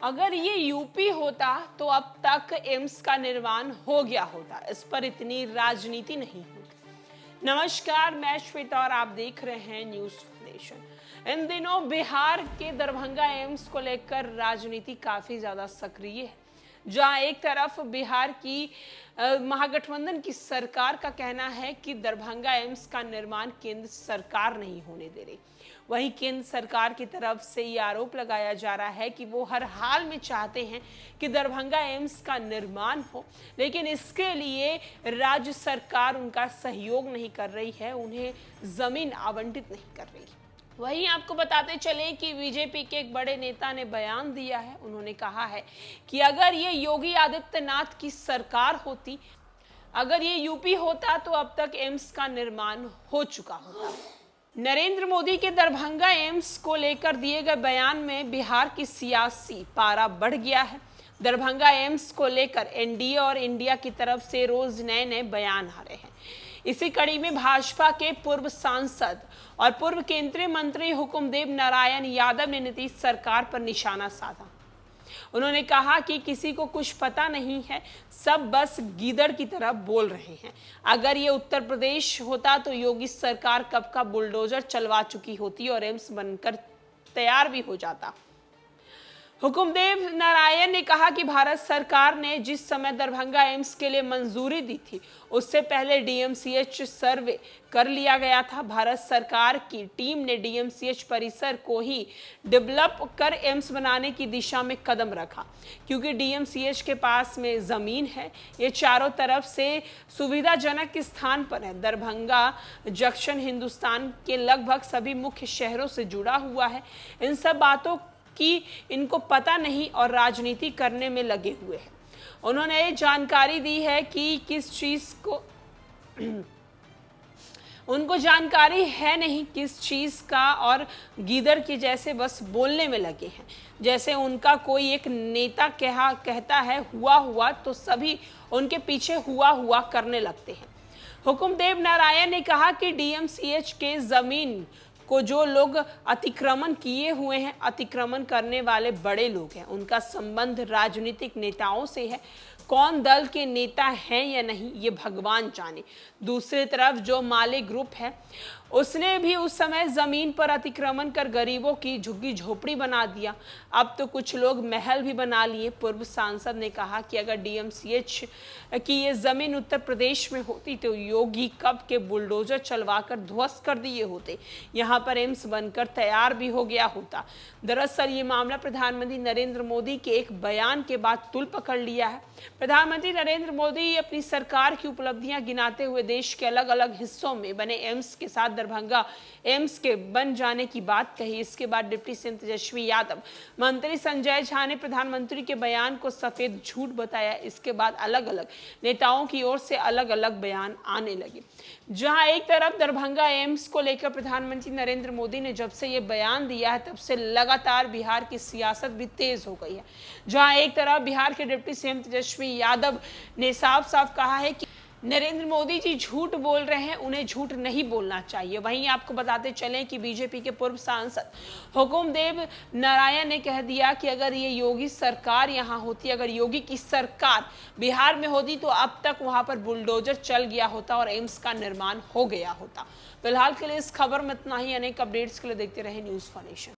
अगर ये यूपी होता तो अब तक एम्स का निर्माण हो गया होता, इस पर इतनी राजनीति नहीं होती। नमस्कार, मैं श्वेता और आप देख रहे हैं न्यूज नेशन। इन दिनों बिहार के दरभंगा एम्स को लेकर राजनीति काफी ज्यादा सक्रिय है, जहां एक तरफ बिहार की महागठबंधन की सरकार का कहना है कि दरभंगा एम्स का निर्माण केंद्र सरकार नहीं होने दे रही, वहीं केंद्र सरकार की तरफ से ये आरोप लगाया जा रहा है कि वो हर हाल में चाहते हैं कि दरभंगा एम्स का निर्माण हो, लेकिन इसके लिए राज्य सरकार उनका सहयोग नहीं कर रही है, उन्हें जमीन आवंटित नहीं कर रही। वहीं आपको बताते चले कि बीजेपी के एक बड़े नेता ने बयान दिया है। उन्होंने कहा है कि अगर ये योगी आदित्यनाथ की सरकार होती, अगर ये यूपी होता तो अब तक एम्स का निर्माण हो चुका होता। नरेंद्र मोदी के दरभंगा एम्स को लेकर दिए गए बयान में बिहार की सियासी पारा बढ़ गया है। दरभंगा एम्स को लेकर एनडीए और इंडिया की तरफ से रोज नए नए बयान आ रहे हैं। इसी कड़ी में भाजपा के पूर्व सांसद और पूर्व केंद्रीय मंत्री हुकुमदेव नारायण यादव ने नीतीश सरकार पर निशाना साधा। उन्होंने कहा कि किसी को कुछ पता नहीं है, सब बस गीदड़ की तरह बोल रहे हैं। अगर ये उत्तर प्रदेश होता तो योगी सरकार कब का बुलडोजर चलवा चुकी होती और एम्स बनकर तैयार भी हो जाता। हुकुमदेव नारायण ने कहा कि भारत सरकार ने जिस समय दरभंगा एम्स के लिए मंजूरी दी थी, उससे पहले डीएमसीएच सर्वे कर लिया गया था। भारत सरकार की टीम ने डीएमसीएच परिसर को ही डेवलप कर एम्स बनाने की दिशा में कदम रखा, क्योंकि डीएमसीएच के पास में जमीन है, ये चारों तरफ से सुविधाजनक स्थान पर है। दरभंगा जंक्शन हिंदुस्तान के लगभग सभी मुख्य शहरों से जुड़ा हुआ है। इन सब बातों कि इनको पता नहीं और राजनीति करने में लगे हुए हैं। उन्होंने जानकारी दी है कि किस चीज को उनको जानकारी है नहीं किस चीज का, और गीदड़ के जैसे बस बोलने में लगे हैं। जैसे उनका कोई एक नेता कहता है हुआ हुआ तो सभी उनके पीछे हुआ हुआ करने लगते हैं। हुकुमदेव नारायण ने कहा कि डीएमसीएच के जमीन को जो लोग अतिक्रमण किए हुए हैं, अतिक्रमण करने वाले बड़े लोग हैं, उनका संबंध राजनीतिक नेताओं से है। कौन दल के नेता हैं या नहीं ये भगवान जाने। दूसरी तरफ जो माले ग्रुप है, उसने भी उस समय जमीन पर अतिक्रमण कर गरीबों की झुग्गी झोपड़ी बना दिया। अब तो कुछ लोग महल भी बना लिए। पूर्व सांसद ने कहा कि अगर डीएमसीएच की ये जमीन उत्तर प्रदेश में होती तो योगी कब के बुलडोजर चलवाकर ध्वस्त कर दिए होते, यहाँ पर एम्स बनकर तैयार भी हो गया होता। दरअसल ये मामला प्रधानमंत्री नरेंद्र मोदी के एक बयान के बाद तूल पकड़ लिया है। प्रधानमंत्री नरेंद्र मोदी अपनी सरकार की उपलब्धियां गिनाते हुए देश के अलग अलग हिस्सों में बने एम्स के साथ दरभंगा एम्स के बन जाने की बात कही। इसके बाद डिप्टी सीएम तेजस्वी यादव, मंत्री संजय झा ने प्रधानमंत्री के बयान को सफेद झूठ बताया। इसके बाद अलग अलग नेताओं की ओर से अलग अलग बयान आने लगे। जहां एक तरफ दरभंगा एम्स को लेकर प्रधानमंत्री नरेंद्र मोदी ने जब से ये बयान दिया है, तब से लगातार बिहार की सियासत भी तेज हो गई है। जहां एक तरफ बिहार के डिप्टी सीएम तेजस्वी यादव ने साफ साफ कहा है कि नरेंद्र मोदी जी झूठ बोल रहे हैं, उन्हें झूठ नहीं बोलना चाहिए। वहीं आपको बताते चलें कि बीजेपी के पूर्व सांसद हुकुमदेव नारायण ने कह दिया कि अगर ये योगी सरकार यहाँ होती, अगर योगी की सरकार बिहार में होती तो अब तक वहां पर बुलडोजर चल गया होता और एम्स का निर्माण हो गया होता। फिलहाल के लिए इस खबर में इतना ही। अनेक अपडेट्स के लिए देखते रहे न्यूज़ फॉर नेशन।